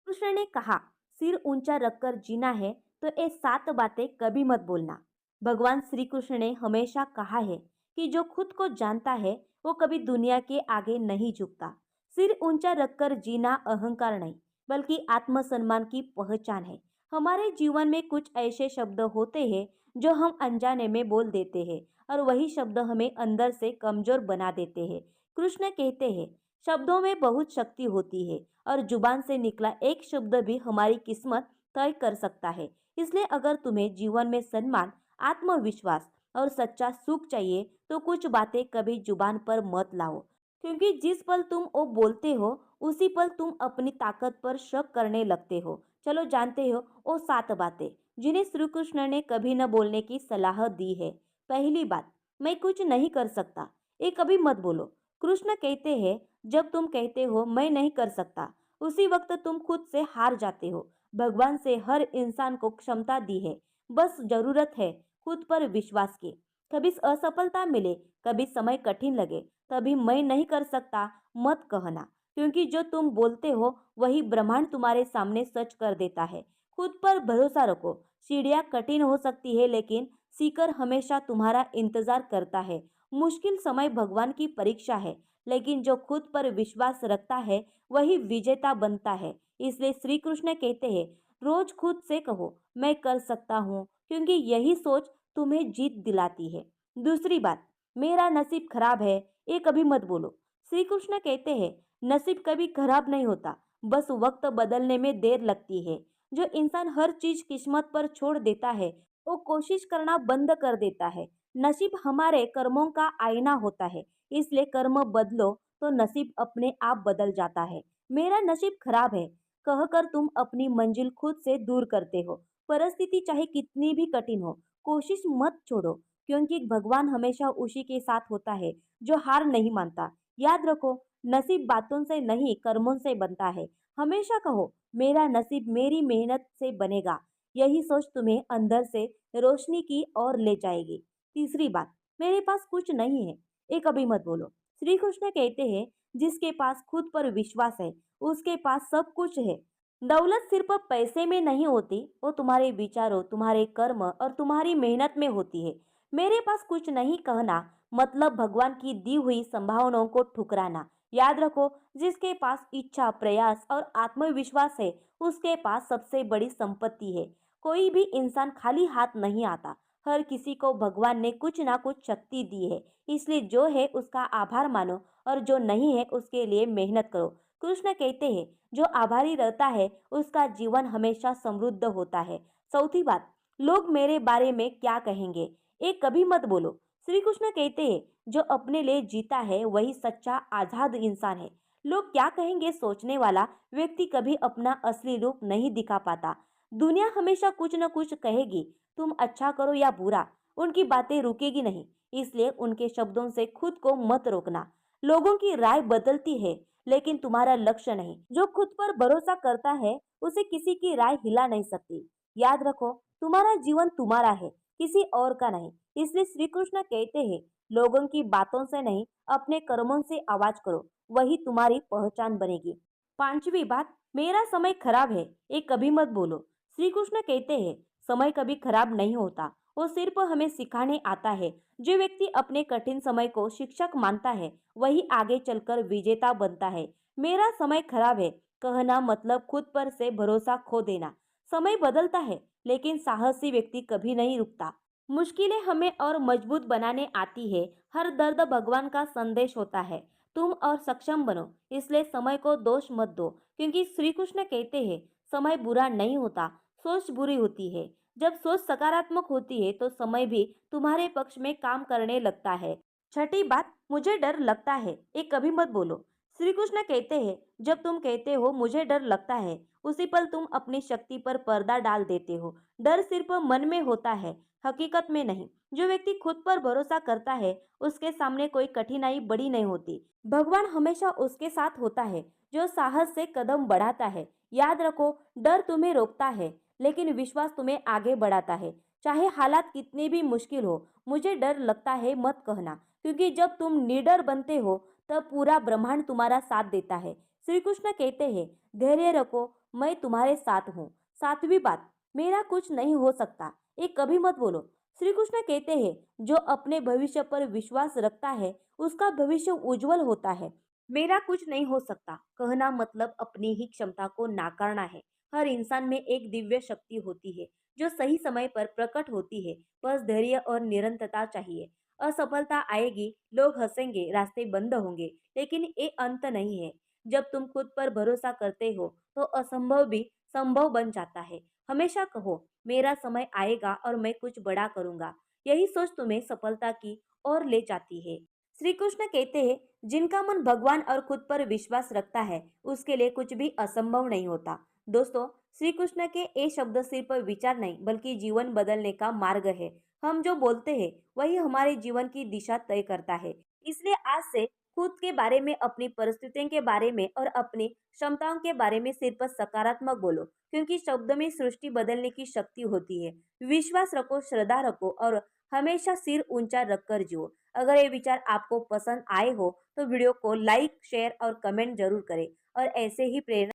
कृष्ण ने कहा, सिर ऊंचा रखकर जीना है तो ये 7 बातें कभी मत बोलना। भगवान श्री कृष्ण ने हमेशा कहा है कि जो खुद को जानता है वो कभी दुनिया के आगे नहीं झुकता। सिर ऊंचा रखकर जीना अहंकार नहीं, बल्कि आत्मसम्मान की पहचान है। हमारे जीवन में कुछ ऐसे शब्द होते हैं जो हम अनजाने में बोल देते हैं, और वही शब्द हमें अंदर से कमजोर बना देते हैं। कृष्ण कहते हैं, शब्दों में बहुत शक्ति होती है, और जुबान से निकला एक शब्द भी हमारी किस्मत तय कर सकता है। इसलिए अगर तुम्हें जीवन में सम्मान, आत्मविश्वास और सच्चा सुख चाहिए तो कुछ बातें कभी जुबान पर मत लाओ, क्योंकि जिस पल तुम वो बोलते हो उसी पल तुम अपनी ताकत पर शक करने लगते हो। चलो जानते हो वो 7 बातें जिन्हें श्री कृष्ण ने कभी न बोलने की सलाह दी है। पहली बात, मैं कुछ नहीं कर सकता, ये कभी मत बोलो। कृष्ण कहते हैं, जब तुम कहते हो मैं नहीं कर सकता, उसी वक्त तुम खुद से हार जाते हो। भगवान से हर इंसान को क्षमता दी है, बस जरूरत है खुद पर विश्वास की। कभी असफलता मिले, कभी समय कठिन लगे, तभी मैं नहीं कर सकता मत कहना, क्योंकि जो तुम बोलते हो वही ब्रह्मांड तुम्हारे सामने सच कर देता है। खुद पर भरोसा रखो। सीढ़ियाँ कठिन हो सकती है, लेकिन सीकर हमेशा तुम्हारा इंतजार करता है। मुश्किल समय भगवान की परीक्षा है, लेकिन जो खुद पर विश्वास रखता है वही विजेता बनता है। इसलिए श्री कृष्ण कहते हैं, रोज खुद से कहो मैं कर सकता हूँ, क्योंकि यही सोच तुम्हें जीत दिलाती है। दूसरी बात, मेरा नसीब खराब है, ये कभी मत बोलो। श्री कृष्ण कहते हैं, नसीब कभी खराब नहीं होता, बस वक्त बदलने में देर लगती है। जो इंसान हर चीज किस्मत पर छोड़ देता है वो कोशिश करना बंद कर देता है। नसीब हमारे कर्मों का आईना होता है, इसलिए कर्म बदलो तो नसीब अपने आप बदल जाता है। मेरा नसीब खराब है कहकर तुम अपनी मंजिल खुद से दूर करते हो। परिस्थिति चाहे कितनी भी कठिन हो, कोशिश मत छोड़ो, क्योंकि भगवान हमेशा उसी के साथ होता है जो हार नहीं मानता। याद रखो, नसीब बातों से नहीं कर्मों से बनता है। हमेशा कहो, मेरा नसीब मेरी मेहनत से बनेगा। यही सोच तुम्हें अंदर से रोशनी की ओर ले जाएगी। तीसरी बात, मेरे पास कुछ नहीं है, ये कभी मत बोलो। श्री कृष्ण कहते हैं, जिसके पास खुद पर विश्वास है उसके पास सब कुछ है। दौलत सिर्फ पैसे में नहीं होती, वो तुम्हारे विचारों, तुम्हारे कर्म और तुम्हारी मेहनत में होती है। मेरे पास कुछ नहीं कहना मतलब भगवान की दी हुई संभावनाओं को ठुकराना। याद रखो, जिसके पास इच्छा, प्रयास और आत्मविश्वास है उसके पास सबसे बड़ी संपत्ति है। कोई भी इंसान खाली हाथ नहीं आता। हर किसी को भगवान ने कुछ ना कुछ शक्ति दी है, इसलिए जो है उसका आभार मानो और जो नहीं है उसके लिए मेहनत करो। कृष्ण कहते हैं, जो आभारी रहता है उसका जीवन हमेशा समृद्ध होता है। चौथी बात, लोग मेरे बारे में क्या कहेंगे, ये कभी मत बोलो। श्री कृष्ण कहते हैं, जो अपने लिए जीता है वही सच्चा आजाद इंसान है। लोग क्या कहेंगे सोचने वाला व्यक्ति कभी अपना असली रूप नहीं दिखा पाता। दुनिया हमेशा कुछ न कुछ कहेगी, तुम अच्छा करो या बुरा, उनकी बातें रुकेगी नहीं। इसलिए उनके शब्दों से खुद को मत रोकना। लोगों की राय बदलती है, लेकिन तुम्हारा लक्ष्य नहीं। जो खुद पर भरोसा करता है उसे किसी की राय हिला नहीं सकती। याद रखो, तुम्हारा जीवन तुम्हारा है, किसी और का नहीं। इसलिए श्री कृष्ण कहते हैं, लोगों की बातों से नहीं, अपने कर्मों से आवाज करो, वही तुम्हारी पहचान बनेगी। पांचवी बात, मेरा समय खराब है, ये कभी मत बोलो। श्री कृष्ण कहते हैं, समय कभी खराब नहीं होता, वो सिर्फ हमें सिखाने आता है। जो व्यक्ति अपने कठिन समय को शिक्षक मानता है वही आगे चलकर विजेता बनता है। मेरा समय खराब है कहना मतलब खुद पर से भरोसा खो देना। समय बदलता है, लेकिन साहसी व्यक्ति कभी नहीं रुकता। मुश्किलें हमें और मजबूत बनाने आती है। हर दर्द भगवान का संदेश होता है। तुम और सक्षम बनो, इसलिए समय को दोष मत दो, क्योंकि श्री कृष्ण कहते हैं, समय बुरा नहीं होता, सोच बुरी होती है। जब सोच सकारात्मक होती है तो समय भी तुम्हारे पक्ष में काम करने लगता है। छठी बात, मुझे डर लगता है, ये कभी मत बोलो। श्री कृष्ण कहते हैं, जब तुम कहते हो मुझे डर लगता है, उसी पल तुम अपनी शक्ति पर पर्दा डाल देते हो। डर सिर्फ मन में होता है, हकीकत में नहीं। जो व्यक्ति खुद पर भरोसा करता है उसके सामने कोई कठिनाई बड़ी नहीं होती। भगवान हमेशा उसके साथ होता है जो साहस से कदम बढ़ाता है। याद रखो, डर तुम्हें रोकता है, लेकिन विश्वास तुम्हें आगे बढ़ाता है। चाहे हालात कितने भी मुश्किल हो, मुझे डर लगता है मत कहना, क्योंकि जब तुम निडर बनते हो तब पूरा ब्रह्मांड तुम्हारा साथ देता है। श्री कृष्ण कहते हैं, धैर्य रखो, मैं तुम्हारे साथ हूँ। सातवीं बात, मेरा कुछ नहीं हो सकता, ये कभी मत बोलो। श्री कृष्ण कहते हैं, जो अपने भविष्य पर विश्वास रखता है, उसका भविष्य उज्जवल होता है। मेरा कुछ नहीं हो सकता कहना मतलब अपनी ही क्षमता को नाकारना है। हर इंसान में एक दिव्य शक्ति होती है, जो सही समय पर प्रकट होती है। बस धैर्य और निरंतरता चाहिए। असफलता आएगी, लोग हंसेंगे, रास्ते बंद होंगे, लेकिन ये अंत नहीं है। जब तुम खुद पर भरोसा करते हो, तो असंभव भी संभव बन जाता है। हमेशा कहो, मेरा समय आएगा और मैं कुछ बड़ा करूंगा। यही सोच तुम्हें सफलता की ओर ले जाती है। श्री कृष्ण कहते हैं, जिनका मन भगवान और खुद पर विश्वास रखता है, उसके लिए कुछ भी असंभव नहीं होता। दोस्तों, श्री कृष्ण के ये शब्द सिर्फ विचार नहीं, बल्कि जीवन बदलने का मार्ग है। हम जो बोलते हैं, वही हमारे जीवन की दिशा तय करता है। इसलिए आज से खुद के बारे में, अपनी परिस्थितियों के बारे में और अपनी क्षमताओं के बारे में सिर्फ सकारात्मक बोलो, क्योंकि शब्द में सृष्टि बदलने की शक्ति होती है। विश्वास रखो, श्रद्धा रखो और हमेशा सिर ऊंचा रखकर जियो। अगर ये विचार आपको पसंद आए हो, तो वीडियो को लाइक, शेयर और कमेंट जरूर करें और ऐसे ही प्रेरणा